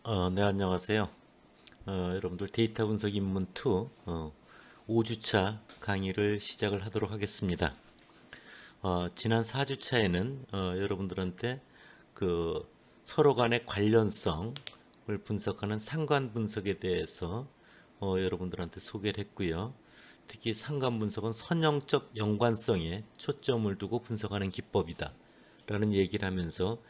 네, 안녕하세요. 여러분들 데이터 분석 입문 2 5주차 강의를 시작을 하도록 하겠습니다. 지난 4주차에는 여러분들한테 그 서로 간의 관련성을 분석하는 상관 분석에 대해서 여러분들한테 소개를 했고요. 특히 상관 분석은 선형적 연관성에 초점을 두고 분석하는 기법이다. 라는 얘기를 하면서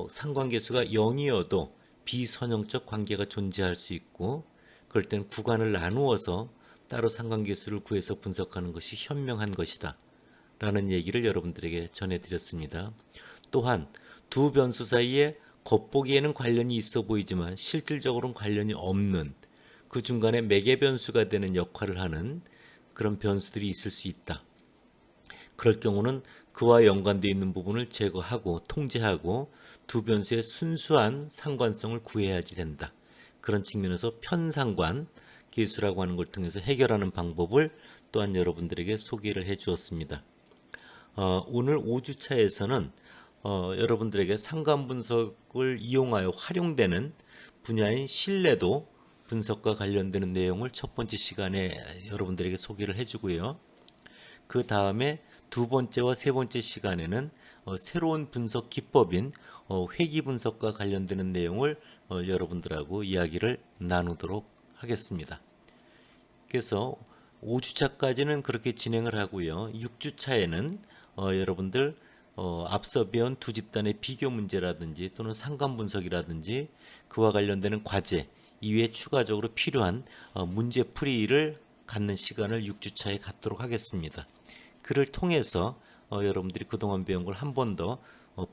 상관계수가 0이어도 비선형적 관계가 존재할 수 있고 그럴 때는 구간을 나누어서 따로 상관계수를 구해서 분석하는 것이 현명한 것이다. 라는 얘기를 여러분들에게 전해드렸습니다. 또한 두 변수 사이에 겉보기에는 관련이 있어 보이지만 실질적으로는 관련이 없는 그 중간에 매개 변수가 되는 역할을 하는 그런 변수들이 있을 수 있다. 그럴 경우는 그와 연관되어 있는 부분을 제거하고 통제하고 두 변수의 순수한 상관성을 구해야지 된다. 그런 측면에서 편상관 기술이라고 하는 걸 통해서 해결하는 방법을 또한 여러분들에게 소개를 해 주었습니다. 오늘 5주차에서는 여러분들에게 상관 분석을 이용하여 활용되는 분야인 신뢰도 분석과 관련되는 내용을 첫 번째 시간에 여러분들에게 소개를 해주고요. 그 다음에 두 번째와 세 번째 시간에는 새로운 분석 기법인 회귀 분석과 관련되는 내용을 여러분들하고 이야기를 나누도록 하겠습니다. 그래서 5주차까지는 그렇게 진행을 하고요. 6주차에는 여러분들 앞서 배운 두 집단의 비교 문제라든지 또는 상관 분석이라든지 그와 관련되는 과제 이외에 추가적으로 필요한 문제풀이를 갖는 시간을 6주차에 갖도록 하겠습니다. 그를 통해서 여러분들이 그동안 배운 걸 한 번 더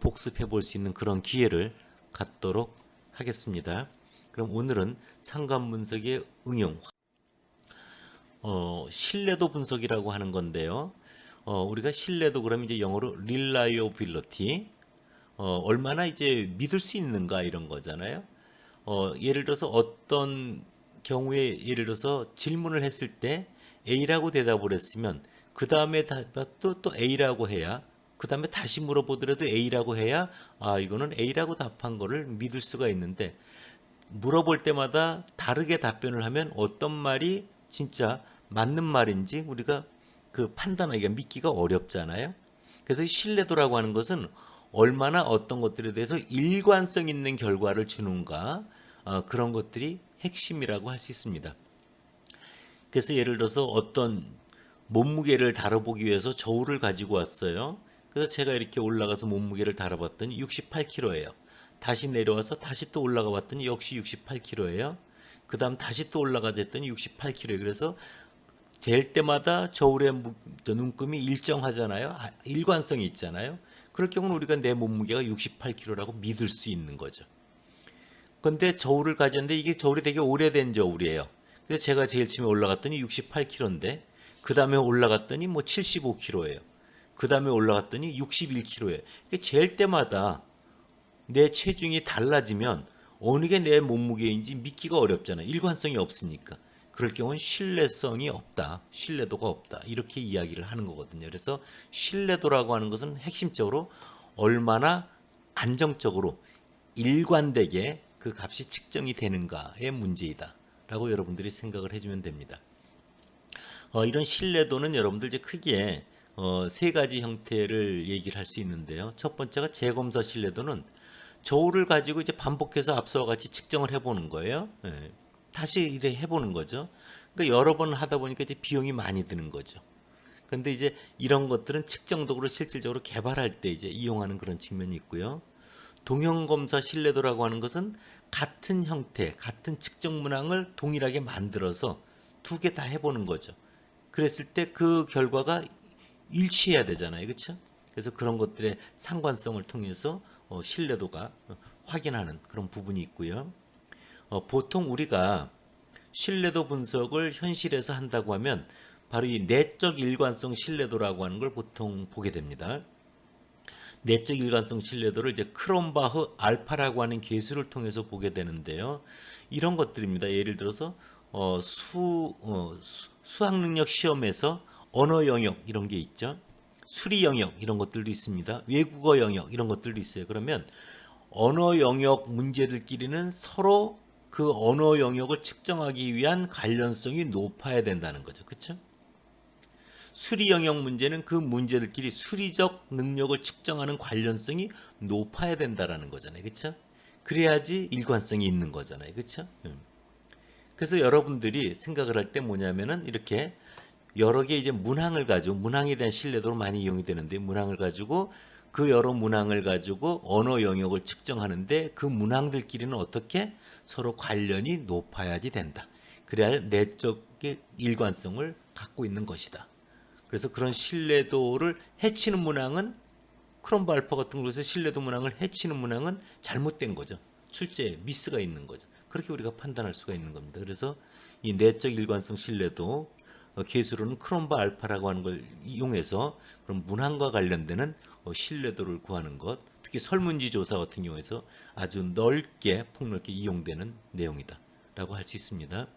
복습해 볼 수 있는 그런 기회를 갖도록 하겠습니다. 그럼 오늘은 상관 분석의 응용, 신뢰도 분석이라고 하는 건데요. 우리가 신뢰도 그러면 이제 영어로 reliability, 얼마나 이제 믿을 수 있는가 이런 거잖아요. 예를 들어서 어떤 경우에 예를 들어서 질문을 했을 때 A라고 대답을 했으면 그 다음에 또 A라고 해야 그 다음에 다시 물어보더라도 A라고 해야 이거는 A라고 답한 거를 믿을 수가 있는데 물어볼 때마다 다르게 답변을 하면 어떤 말이 진짜 맞는 말인지 우리가 그 판단하기가 믿기가 어렵잖아요. 그래서 신뢰도라고 하는 것은 얼마나 어떤 것들에 대해서 일관성 있는 결과를 주는가 그런 것들이 핵심이라고 할 수 있습니다. 그래서 예를 들어서 어떤 몸무게를 다뤄보기 위해서 저울을 가지고 왔어요. 그래서 제가 이렇게 올라가서 몸무게를 다뤄봤더니 68kg예요. 다시 내려와서 다시 또 올라가 봤더니 역시 68kg예요. 그 다음 다시 또 올라가졌더니 68kg. 그래서 잴 때마다 저울의 눈금이 일정하잖아요. 일관성이 있잖아요. 그럴 경우는 우리가 내 몸무게가 68kg라고 믿을 수 있는 거죠. 근데 저울을 가졌는데 이게 저울이 되게 오래된 저울이에요. 그래서 제가 제일 처음에 올라갔더니 68kg인데 그 다음에 올라갔더니 뭐 75kg예요. 그 다음에 올라갔더니 61kg예요. 잴 때마다 내 체중이 달라지면 어느 게 내 몸무게인지 믿기가 어렵잖아요. 일관성이 없으니까. 그럴 경우는 신뢰성이 없다. 신뢰도가 없다. 이렇게 이야기를 하는 거거든요. 그래서 신뢰도라고 하는 것은 핵심적으로 얼마나 안정적으로 일관되게 그 값이 측정이 되는가의 문제이다. 라고 여러분들이 생각을 해주면 됩니다. 이런 신뢰도는 여러분들 이제 크게 세 가지 형태를 얘기를 할 수 있는데요. 첫 번째가 재검사 신뢰도는 저울을 가지고 이제 반복해서 앞서와 같이 측정을 해보는 거예요. 예. 다시 이래 해보는 거죠. 그러니까 여러 번 하다 보니까 이제 비용이 많이 드는 거죠. 근데 이제 이런 것들은 측정적으로 실질적으로 개발할 때 이제 이용하는 그런 측면이 있고요. 동형검사 신뢰도라고 하는 것은 같은 형태, 같은 측정 문항을 동일하게 만들어서 두 개 다 해보는 거죠. 그랬을 때 그 결과가 일치해야 되잖아요. 그렇죠? 그래서 그런 것들의 상관성을 통해서 신뢰도가 확인하는 그런 부분이 있고요. 보통 우리가 신뢰도 분석을 현실에서 한다고 하면 바로 이 내적 일관성 신뢰도라고 하는 걸 보통 보게 됩니다. 내적 일관성 신뢰도를 이제 크롬바흐 알파라고 하는 계수를 통해서 보게 되는데요. 이런 것들입니다. 예를 들어서 수학 능력 시험에서 언어 영역 이런 게 있죠. 수리 영역 이런 것들도 있습니다. 외국어 영역 이런 것들도 있어요. 그러면 언어 영역 문제들끼리는 서로 그 언어 영역을 측정하기 위한 관련성이 높아야 된다는 거죠. 그렇죠? 수리 영역 문제는 그 문제들끼리 수리적 능력을 측정하는 관련성이 높아야 된다라는 거잖아요. 그렇죠? 그래야지 일관성이 있는 거잖아요. 그렇죠? 그래서 여러분들이 생각을 할 때 뭐냐면은 이렇게 여러 개 이제 문항을 가지고 문항에 대한 신뢰도로 많이 이용이 되는데 문항을 가지고 그 여러 문항을 가지고 언어 영역을 측정하는데 그 문항들끼리는 어떻게 서로 관련이 높아야지 된다. 그래야 내적의 일관성을 갖고 있는 것이다. 그래서 그런 신뢰도를 해치는 문항은 크롬바 알파 같은 곳에서 신뢰도 문항을 해치는 문항은 잘못된 거죠. 출제 미스가 있는 거죠. 그렇게 우리가 판단할 수가 있는 겁니다. 그래서 이 내적 일관성 신뢰도 계수로는 크롬바 알파라고 하는 걸 이용해서 그런 문항과 관련되는 신뢰도를 구하는 것, 특히 설문지 조사 같은 경우에서 아주 넓게 폭넓게 이용되는 내용이다라고 할 수 있습니다.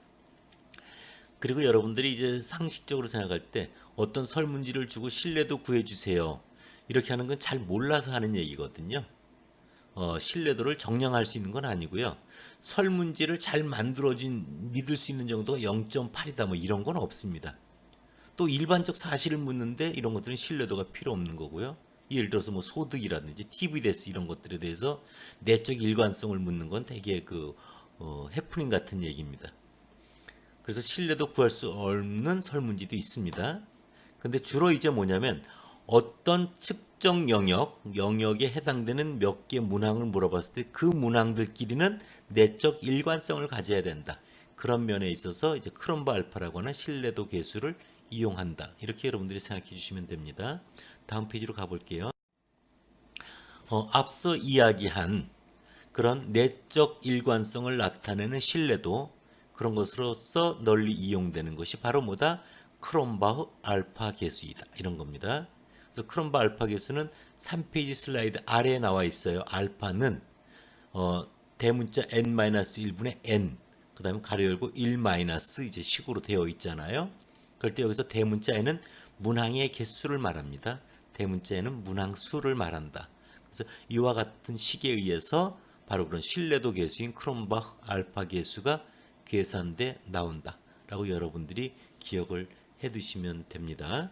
그리고 여러분들이 이제 상식적으로 생각할 때 어떤 설문지를 주고 신뢰도 구해주세요. 이렇게 하는 건 잘 몰라서 하는 얘기거든요. 신뢰도를 정량할 수 있는 건 아니고요. 설문지를 잘 만들어진 믿을 수 있는 정도가 0.8이다 뭐 이런 건 없습니다. 또 일반적 사실을 묻는데 이런 것들은 신뢰도가 필요 없는 거고요. 예를 들어서 뭐 소득이라든지 TV데스 이런 것들에 대해서 내적 일관성을 묻는 건 되게 해프닝 같은 얘기입니다. 그래서 신뢰도 구할 수 없는 설문지도 있습니다. 근데 주로 이제 뭐냐면 어떤 특정 영역에 해당되는 몇 개 문항을 물어봤을 때 그 문항들끼리는 내적 일관성을 가져야 된다. 그런 면에 있어서 이제 크롬바 알파라고 하는 신뢰도 계수를 이용한다. 이렇게 여러분들이 생각해 주시면 됩니다. 다음 페이지로 가볼게요. 앞서 이야기한 그런 내적 일관성을 나타내는 신뢰도 그런 것으로서 널리 이용되는 것이 바로 뭐다? 크롬바흐 알파 계수이다. 이런 겁니다. 그래서 크롬바 알파 계수는 3페이지 슬라이드 아래에 나와 있어요. 알파는 대문자 n-1분의 n 그 다음에 가로 열고 1 마이너스 이제 식으로 되어 있잖아요. 그럴 때 여기서 대문자 n은 문항의 개수를 말합니다. 대문자 n은 문항 수를 말한다. 그래서 이와 같은 식에 의해서 바로 그런 신뢰도 계수인 크롬바흐 알파 계수가 계산돼 나온다 라고 여러분들이 기억을 해 두시면 됩니다.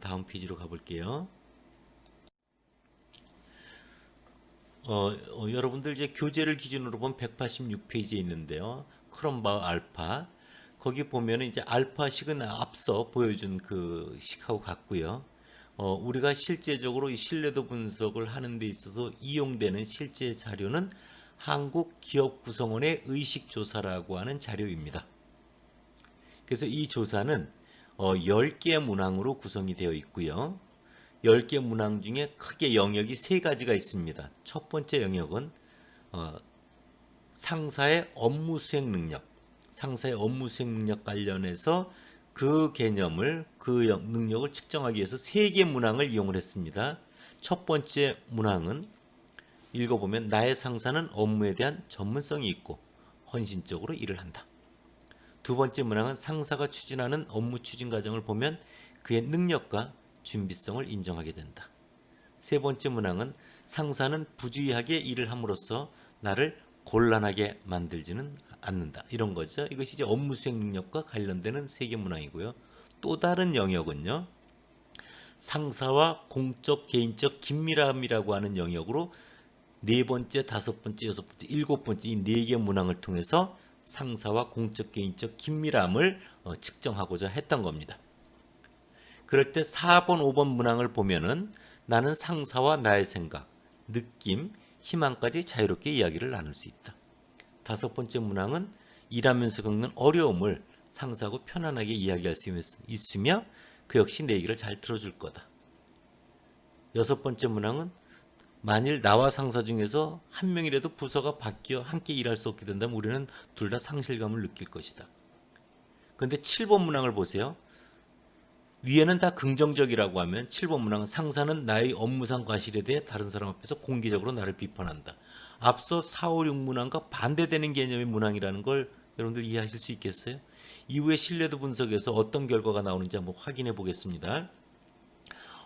다음 페이지로 가볼게요. 여러분들 이제 교재를 기준으로 보면 186페이지에 있는데요. 크롬바흐 알파 거기 보면 이제 알파식은 앞서 보여준 그 식하고 같고요. 우리가 실제적으로 이 신뢰도 분석을 하는 데 있어서 이용되는 실제 자료는 한국기업구성원의 의식조사라고 하는 자료입니다. 그래서 이 조사는 10개 문항으로 구성이 되어 있고요. 10개 문항 중에 크게 영역이 3가지가 있습니다. 첫 번째 영역은 상사의 업무 수행 능력, 상사의 업무 수행 능력 관련해서 그 개념을, 그 능력을 측정하기 위해서 3개 문항을 이용을 했습니다. 첫 번째 문항은 읽어보면 나의 상사는 업무에 대한 전문성이 있고 헌신적으로 일을 한다. 두 번째 문항은 상사가 추진하는 업무 추진 과정을 보면 그의 능력과 준비성을 인정하게 된다. 세 번째 문항은 상사는 부주의하게 일을 함으로써 나를 곤란하게 만들지는 않는다. 이런 거죠. 이것이 이제 업무 수행 능력과 관련되는 3개 문항이고요. 또 다른 영역은요. 상사와 공적, 개인적 긴밀함이라고 하는 영역으로 4번째, 5번째, 6번째, 7번째 이 4개 문항을 통해서 상사와 공적, 개인적 긴밀함을 측정하고자 했던 겁니다. 그럴 때 4번, 5번 문항을 보면은 나는 상사와 나의 생각, 느낌, 희망까지 자유롭게 이야기를 나눌 수 있다. 5번째 문항은 일하면서 겪는 어려움을 상사하고 편안하게 이야기할 수 있으며 그 역시 내 얘기를 잘 들어줄 거다. 6번째 문항은 만일 나와 상사 중에서 한 명이라도 부서가 바뀌어 함께 일할 수 없게 된다면 우리는 둘 다 상실감을 느낄 것이다. 그런데 7번 문항을 보세요. 위에는 다 긍정적이라고 하면 7번 문항은 상사는 나의 업무상 과실에 대해 다른 사람 앞에서 공개적으로 나를 비판한다. 앞서 4, 5, 6 문항과 반대되는 개념의 문항이라는 걸 여러분들 이해하실 수 있겠어요? 이후에 신뢰도 분석에서 어떤 결과가 나오는지 한번 확인해 보겠습니다.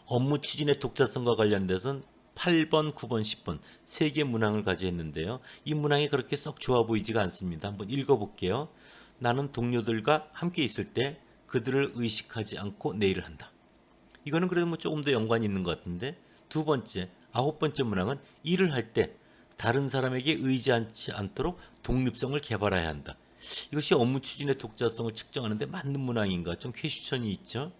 업무 추진의 독자성과 관련돼서는 8번, 9번, 10번 세 개 문항을 가져있는데요. 이 문항이 그렇게 썩 좋아 보이지가 않습니다. 한번 읽어볼게요. 나는 동료들과 함께 있을 때 그들을 의식하지 않고 내 일을 한다. 이거는 그래도 뭐 조금 더 연관이 있는 것 같은데, 두 번째, 9번째 문항은 일을 할 때 다른 사람에게 의지하지 않도록 독립성을 개발해야 한다. 이것이 업무 추진의 독자성을 측정하는데 맞는 문항인가 좀 퀘스천이 있죠.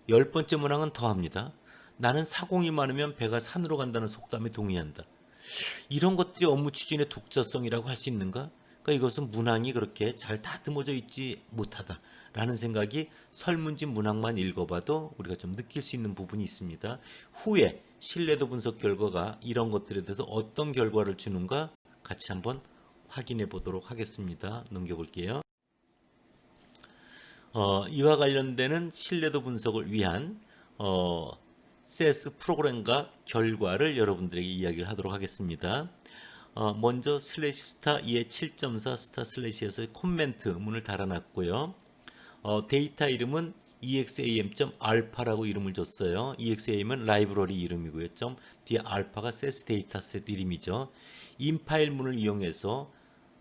10번째 문항은 더합니다. 나는 사공이 많으면 배가 산으로 간다는 속담에 동의한다. 이런 것들이 업무 추진의 독자성이라고 할 수 있는가? 그러니까 이것은 문항이 그렇게 잘 다듬어져 있지 못하다라는 생각이 설문지 문항만 읽어봐도 우리가 좀 느낄 수 있는 부분이 있습니다. 후에 신뢰도 분석 결과가 이런 것들에 대해서 어떤 결과를 주는가 같이 한번 확인해 보도록 하겠습니다. 넘겨볼게요. 이와 관련되는 신뢰도 분석을 위한 CS 프로그램과 결과를 여러분들에게 이야기를 하도록 하겠습니다. 먼저 슬래시 스타 2의 7.4 스타 슬래시에서 코멘트 문을 달아놨고요. 데이터 이름은 exam.alpha라고 이름을 줬어요. exam은 라이브러리 이름이고요. 뒤에 alpha가 CS 데이터셋 이름이죠. 인파일 문을 이용해서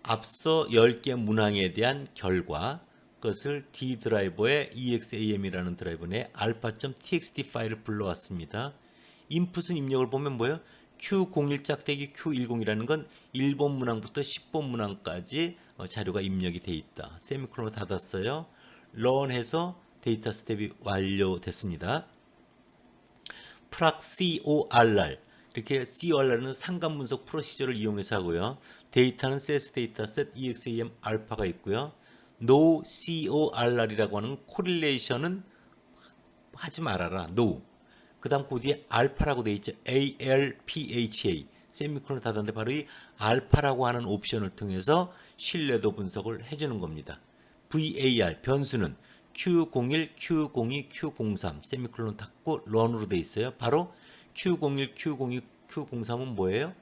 앞서 10개 문항에 대한 결과, 그것을 D 드라이버의 exam이라는 드라이버 내 alpha.txt 파일을 불러왔습니다. 인풋은 입력을 보면 뭐예요? Q01 짝대기 Q10이라는 건 1번 문항부터 10번 문항까지 자료가 입력이 돼 있다. 세미콜론 닫았어요. 런해서 데이터 스텝이 완료됐습니다. procrr 이렇게 CORR는 상관 분석 프로시저를 이용해서 하고요. 데이터는 CS 데이터셋 exam 알파가 있고요. no CORR이라고 하는 코릴레이션은 하지 말아라. no. 그 다음 그 뒤에 알파라고 되어 있죠. ALPHA 세미콜론 닫았는데 바로 이 알파라고 하는 옵션을 통해서 신뢰도 분석을 해주는 겁니다. VAR 변수는 Q01, Q02, Q03 세미콜론 닫고 런으로 되어 있어요. 바로 Q01, Q02, Q03은 뭐예요?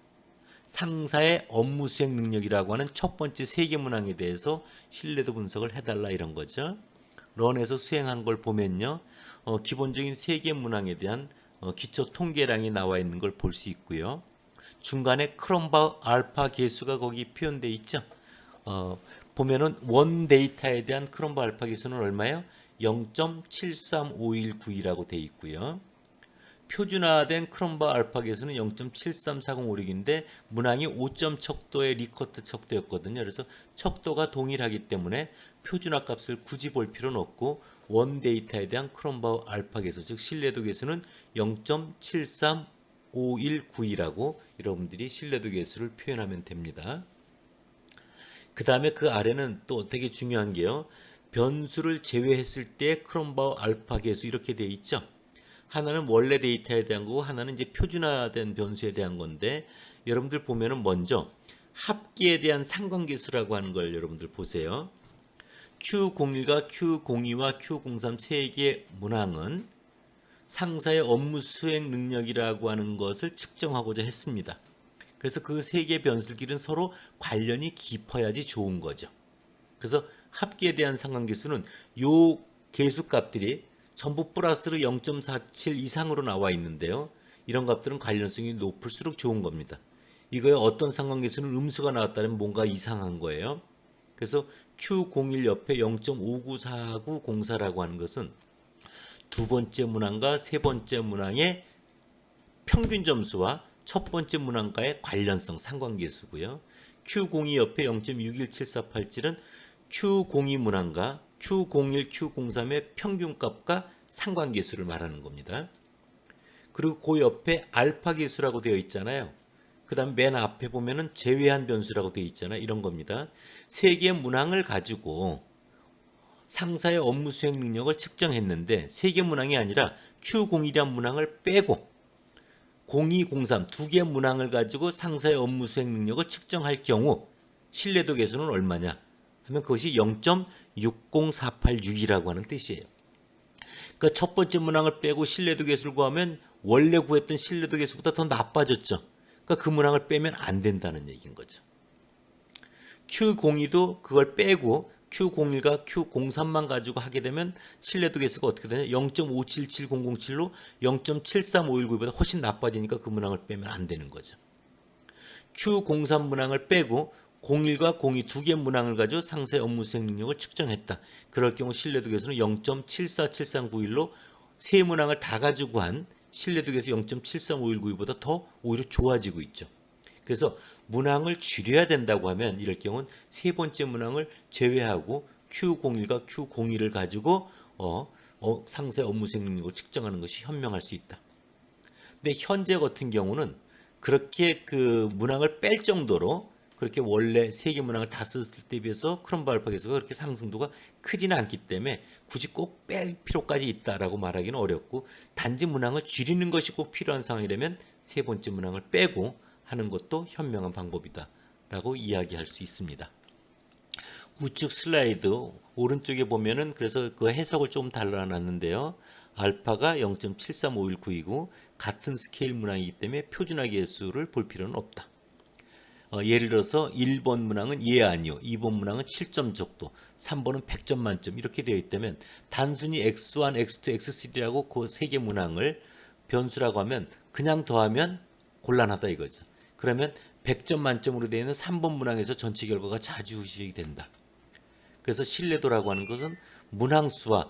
상사의 업무 수행 능력이라고 하는 첫 번째 세 개 문항에 대해서 신뢰도 분석을 해달라 이런 거죠. 런에서 수행한 걸 보면요. 기본적인 세 개 문항에 대한 기초 통계량이 나와 있는 걸 볼 수 있고요. 중간에 크롬바우 알파 계수가 거기 표현되어 있죠. 보면은 원 데이터에 대한 크롬바우 알파 계수는 얼마예요? 0.73519이라고 되어 있고요. 표준화된 크롬바우 알파 계수는 0.7340566인데 문항이 5점 척도의 리커트 척도였거든요. 그래서 척도가 동일하기 때문에 표준화 값을 굳이 볼 필요는 없고 원 데이터에 대한 크롬바우 알파 계수 즉 신뢰도 계수는 0.73519이라고 여러분들이 신뢰도 계수를 표현하면 됩니다. 그 다음에 그 아래는 또 되게 중요한 게요. 변수를 제외했을 때 크롬바우 알파 계수 이렇게 되어 있죠. 하나는 원래 데이터에 대한 거고 하나는 이제 표준화된 변수에 대한 건데 여러분들 보면은 먼저 합계에 대한 상관계수라고 하는 걸 여러분들 보세요. Q01과 Q02와 Q03 세 개 문항은 상사의 업무 수행 능력이라고 하는 것을 측정하고자 했습니다. 그래서 그 세 개 변수끼리는 서로 관련이 깊어야지 좋은 거죠. 그래서 합계에 대한 상관계수는 요 계수값들이 전부 플러스로 0.47 이상으로 나와 있는데요. 이런 값들은 관련성이 높을수록 좋은 겁니다. 이거에 어떤 상관계수는 음수가 나왔다면 뭔가 이상한 거예요. 그래서 Q01 옆에 0.594904라고 하는 것은 두 번째 문항과 세 번째 문항의 평균 점수와 첫 번째 문항과의 관련성 상관계수고요. Q02 옆에 0.617487은 Q02 문항과 Q01, Q03의 평균값과 상관계수를 말하는 겁니다. 그리고 그 옆에 알파 계수라고 되어 있잖아요. 그 다음 맨 앞에 보면은 제외한 변수라고 되어 있잖아요. 이런 겁니다. 세 개의 문항을 가지고 상사의 업무 수행 능력을 측정했는데 세 개 문항이 아니라 Q01이란 문항을 빼고 02, 03 두 개 문항을 가지고 상사의 업무 수행 능력을 측정할 경우 신뢰도 계수는 얼마냐 하면 그것이 0.60486이라고 하는 뜻이에요. 그러니까 첫 번째 문항을 빼고 신뢰도 계수를 구하면 원래 구했던 신뢰도 계수보다 더 나빠졌죠. 그러니까 그 문항을 빼면 안 된다는 얘기인 거죠. Q02도 그걸 빼고 Q01과 Q03만 가지고 하게 되면 신뢰도 계수가 어떻게 되냐? 0.577007로 0.73519보다 훨씬 나빠지니까 그 문항을 빼면 안 되는 거죠. Q03 문항을 빼고 01과 02 두 개 문항을 가지고 상세 업무 수행 능력을 측정했다. 그럴 경우 신뢰도 계수는 0.747391로 세 문항을 다 가지고 한 신뢰도 계수 0.73519보다 더 오히려 좋아지고 있죠. 그래서 문항을 줄여야 된다고 하면 이럴 경우는 세 번째 문항을 제외하고 Q01과 Q02를 가지고 상세 업무 수행 능력을 측정하는 것이 현명할 수 있다. 근데 현재 같은 경우는 그렇게 그 문항을 뺄 정도로 그렇게 원래 세 개 문항을 다 썼을 때 비해서 크롬바 알파 계수가 그렇게 상승도가 크지는 않기 때문에 굳이 꼭 뺄 필요까지 있다라고 말하기는 어렵고, 단지 문항을 줄이는 것이 꼭 필요한 상황이라면 세 번째 문항을 빼고 하는 것도 현명한 방법이다라고 이야기할 수 있습니다. 우측 슬라이드 오른쪽에 보면은 그래서 그 해석을 좀 달라놨는데요. 알파가 0.73519이고 같은 스케일 문항이기 때문에 표준화 계수를 볼 필요는 없다. 예를 들어서 1번 문항은 예 아니요, 2번 문항은 7점 정도, 3번은 100점 만점 이렇게 되어 있다면 단순히 x1, x2, x3라고 그 세 개 문항을 변수라고 하면 그냥 더하면 곤란하다 이거죠. 그러면 100점 만점으로 되어 있는 3번 문항에서 전체 결과가 좌지우지이 된다. 그래서 신뢰도라고 하는 것은 문항수와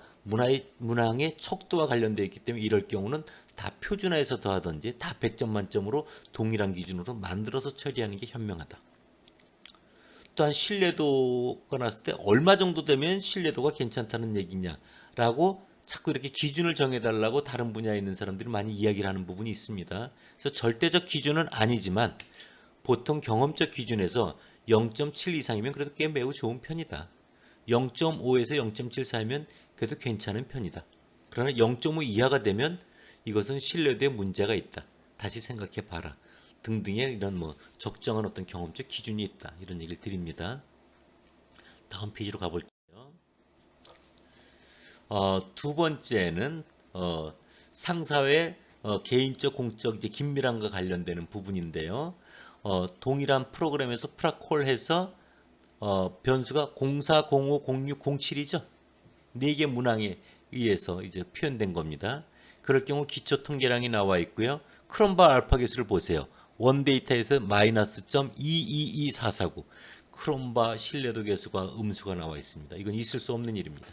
문항의 척도와 관련되어 있기 때문에 이럴 경우는 다 표준화해서 더하든지 다 100점 만점으로 동일한 기준으로 만들어서 처리하는 게 현명하다. 또한 신뢰도가 났을 때 얼마 정도 되면 신뢰도가 괜찮다는 얘기냐라고 자꾸 이렇게 기준을 정해달라고 다른 분야에 있는 사람들이 많이 이야기를 하는 부분이 있습니다. 그래서 절대적 기준은 아니지만 보통 경험적 기준에서 0.7 이상이면 그래도 꽤 매우 좋은 편이다. 0.5에서 0.7 사이면 그래도 괜찮은 편이다. 그러나 0.5 이하가 되면 이것은 신뢰도에 문제가 있다. 다시 생각해 봐라. 등등의 이런 적정한 어떤 경험적 기준이 있다. 이런 얘기를 드립니다. 다음 페이지로 가볼게요. 두 번째는 상사의 개인적 공적 이제 긴밀함과 관련되는 부분인데요. 동일한 프로그램에서 프라콜해서 변수가 04, 05, 06, 07이죠. 4개 문항에 의해서 이제 표현된 겁니다. 그럴 경우 기초 통계량이 나와 있고요. 크롬바 알파 계수를 보세요. 원데이터에서 -.222449 크롬바 신뢰도 계수가 음수가 나와 있습니다. 이건 있을 수 없는 일입니다.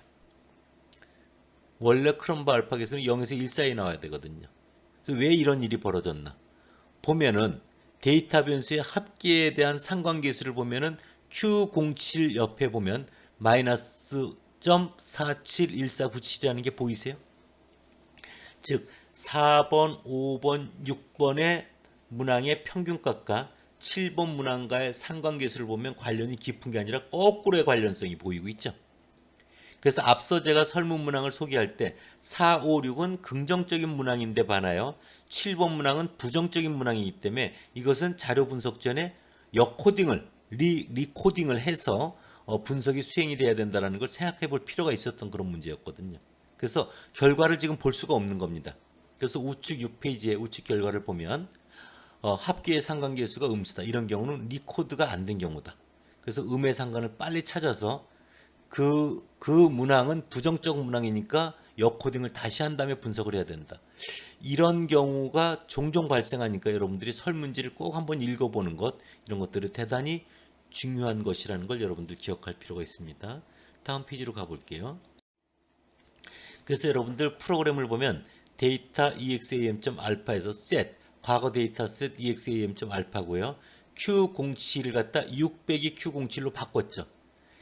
원래 크롬바 알파 계수는 0에서 1 사이 나와야 되거든요. 그래서 왜 이런 일이 벌어졌나? 보면은 데이터 변수의 합계에 대한 상관계수를 보면은 Q07 옆에 보면 -.471497이라는 게 보이세요? 즉 4번, 5번, 6번의 문항의 평균값과 7번 문항과의 상관계수를 보면 관련이 깊은 게 아니라 거꾸로의 관련성이 보이고 있죠. 그래서 앞서 제가 설문 문항을 소개할 때 4, 5, 6은 긍정적인 문항인데 반하여 7번 문항은 부정적인 문항이기 때문에 이것은 자료 분석 전에 역코딩을 리코딩을 해서 분석이 수행이 돼야 된다는 걸 생각해 볼 필요가 있었던 그런 문제였거든요. 그래서 결과를 지금 볼 수가 없는 겁니다. 그래서 우측 6페이지의 우측 결과를 보면 합계의 상관계수가 음수다. 이런 경우는 리코드가 안 된 경우다. 그래서 음의 상관을 빨리 찾아서 그 문항은 부정적 문항이니까 역코딩을 다시 한 다음에 분석을 해야 된다. 이런 경우가 종종 발생하니까 여러분들이 설문지를 꼭 한번 읽어보는 것, 이런 것들이 대단히 중요한 것이라는 걸 여러분들 기억할 필요가 있습니다. 다음 페이지로 가볼게요. 그래서 여러분들 프로그램을 보면 데이터 exam.alpha에서 set, 과거 데이터 set exam.alpha고요. Q07을 갖다 600이 Q07로 바꿨죠.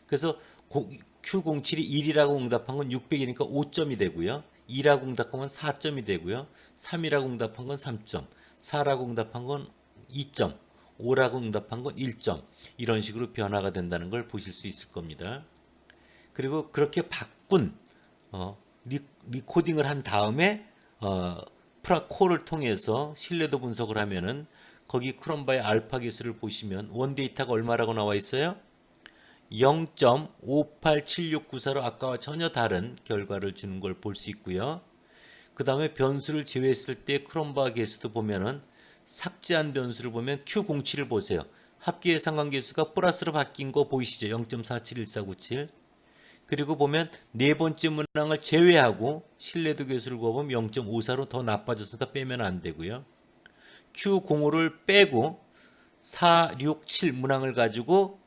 그래서 Q07이 1이라고 응답한 건 600이니까 5점이 되고요. 2라고 응답한 건 4점이 되고요. 3이라고 응답한 건 3점, 4라고 응답한 건 2점, 5라고 응답한 건 1점, 이런 식으로 변화가 된다는 걸 보실 수 있을 겁니다. 그리고 그렇게 바꾼 리코딩을 한 다음에 프라콜을 통해서 신뢰도 분석을 하면은 거기 크롬바의 알파 계수를 보시면 원데이터가 얼마라고 나와 있어요? 0.587694로 아까와 전혀 다른 결과를 주는 걸 볼 수 있고요. 그 다음에 변수를 제외했을 때 크롬바 계수도 보면은 삭제한 변수를 보면 Q07을 보세요. 합계의 상관계수가 플러스로 바뀐 거 보이시죠? 0.471497. 그리고 보면 네 번째 문항을 제외하고 신뢰도 계수를 구하면 0.54로 더 나빠졌으니까 빼면 안 되고요. Q05를 빼고 4, 6, 7 문항을 가지고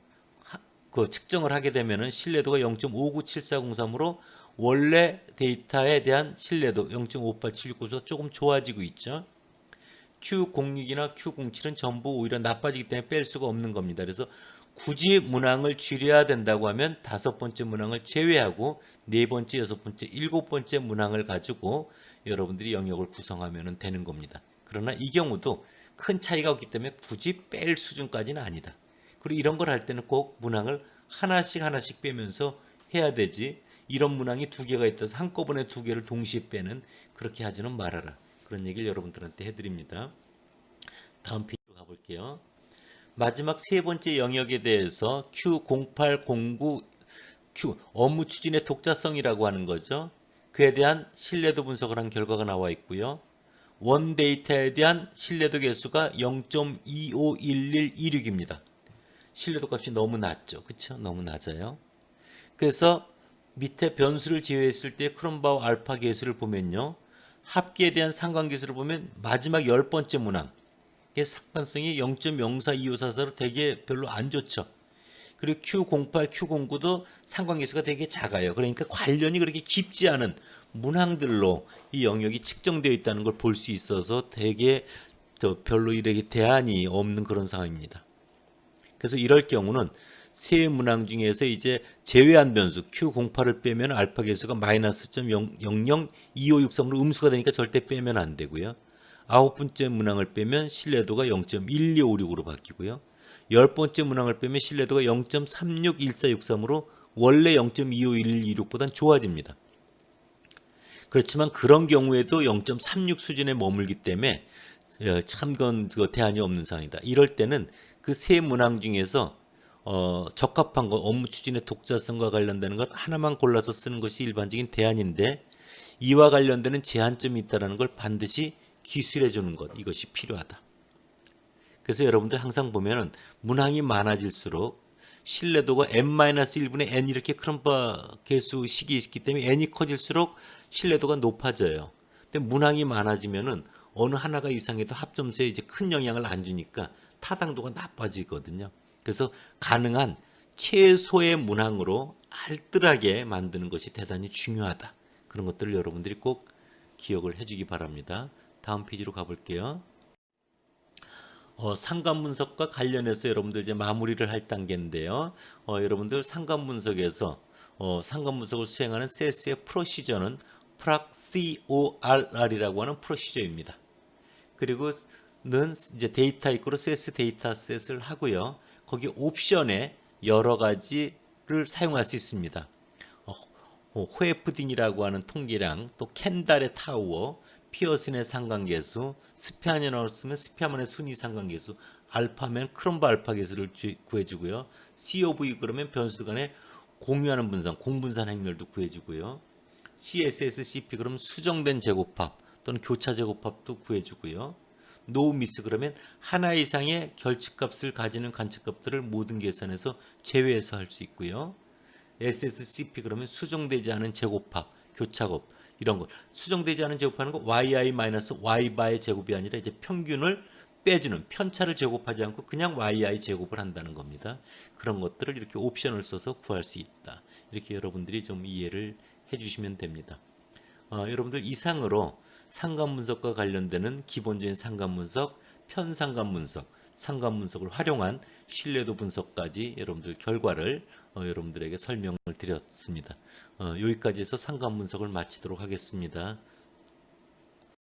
그 측정을 하게 되면은 신뢰도가 0.597403으로 원래 데이터에 대한 신뢰도 0.58769로 조금 좋아지고 있죠. Q06이나 Q07은 전부 오히려 나빠지기 때문에 뺄 수가 없는 겁니다. 그래서 굳이 문항을 줄여야 된다고 하면 다섯 번째 문항을 제외하고 네 번째, 여섯 번째, 일곱 번째 문항을 가지고 여러분들이 영역을 구성하면 되는 겁니다. 그러나 이 경우도 큰 차이가 없기 때문에 굳이 뺄 수준까지는 아니다. 그리고 이런 걸 할 때는 꼭 문항을 하나씩 빼면서 해야 되지, 이런 문항이 두 개가 있어서 한꺼번에 두 개를 동시에 빼는, 그렇게 하지는 말아라. 그런 얘기를 여러분들한테 해드립니다. 다음 페이지로 가볼게요. 마지막 세 번째 영역에 대해서 Q0809 Q 업무 추진의 독자성이라고 하는 거죠. 그에 대한 신뢰도 분석을 한 결과가 나와 있고요. 원 데이터에 대한 신뢰도 계수가 0.251126입니다. 신뢰도 값이 너무 낮죠. 그렇죠? 너무 낮아요. 그래서 밑에 변수를 제외했을 때 크롬바우 알파 계수를 보면요. 합계에 대한 상관계수를 보면 마지막 10번째 문항, 상관성이 0.042544로 되게 별로 안 좋죠. 그리고 Q08, Q09도 상관계수가 되게 작아요. 그러니까 관련이 그렇게 깊지 않은 문항들로 이 영역이 측정되어 있다는 걸 볼 수 있어서 되게 별로 이렇게 대안이 없는 그런 상황입니다. 그래서 이럴 경우는 세 문항 중에서 이제 제외한 변수 Q08을 빼면 알파 계수가 마이너스 0.002563으로 음수가 되니까 절대 빼면 안 되고요. 아홉 번째 문항을 빼면 신뢰도가 0.1256으로 바뀌고요. 열 번째 문항을 빼면 신뢰도가 0.361463으로 원래 0.25126보다는 좋아집니다. 그렇지만 그런 경우에도 0.36 수준에 머물기 때문에 참 그건 대안이 없는 상황이다. 이럴 때는 그 세 문항 중에서 적합한 것, 업무 추진의 독자성과 관련되는 것 하나만 골라서 쓰는 것이 일반적인 대안인데, 이와 관련되는 제한점이 있다는 걸 반드시 기술해 주는 것, 이것이 필요하다. 그래서 여러분들 항상 보면은 문항이 많아질수록 신뢰도가 n-1분의 n 이렇게 크롬바 계수식이 있기 때문에 n이 커질수록 신뢰도가 높아져요. 근데 문항이 많아지면은 어느 하나가 이상해도 합점수에 이제 큰 영향을 안 주니까 타당도가 나빠지거든요. 그래서 가능한 최소의 문항으로 알뜰하게 만드는 것이 대단히 중요하다. 그런 것들을 여러분들이 꼭 기억을 해주기 바랍니다. 다음 페이지로 가볼게요. 상관 분석과 관련해서 여러분들 이제 마무리를 할 단계인데요. 여러분들 상관 분석에서 상관 분석을 수행하는 세스의 프로시저는 PROCORR이라고 하는 프로시저입니다. 그리고는 이제 데이터 이퀄 세스 데이터셋을 하고요. 거기 옵션에 여러 가지를 사용할 수 있습니다. 호에프딘이라고 하는 통계량, 또 켄달의 타우어, 피어슨의 상관계수, 스피아니너스면 스피아만의 순위 상관계수, 알파면 크롬바 알파 계수를 구해주고요. COV 그러면 변수 간에 공유하는 분산, 공분산 행렬도 구해주고요. CSS, CP 그러면 수정된 제곱합 또는 교차 제곱합도 구해주고요. 노 미스 그러면 하나 이상의 결집값을 가지는 관측값들을 모든 계산해서 제외해서 할 수 있고요. SSCP 그러면 수정되지 않은 제곱합, 교차곱 이런 거. 수정되지 않은 제곱하는 거 yi-y바의 제곱이 아니라 이제 평균을 빼주는, 편차를 제곱하지 않고 그냥 yi 제곱을 한다는 겁니다. 그런 것들을 이렇게 옵션을 써서 구할 수 있다. 이렇게 여러분들이 좀 이해를 해주시면 됩니다. 여러분들 이상으로 상관 분석과 관련되는 기본적인 상관 분석, 편상관 분석, 상관 분석을 활용한 신뢰도 분석까지 여러분들 결과를 여러분들에게 설명을 드렸습니다. 여기까지 해서 상관 분석을 마치도록 하겠습니다.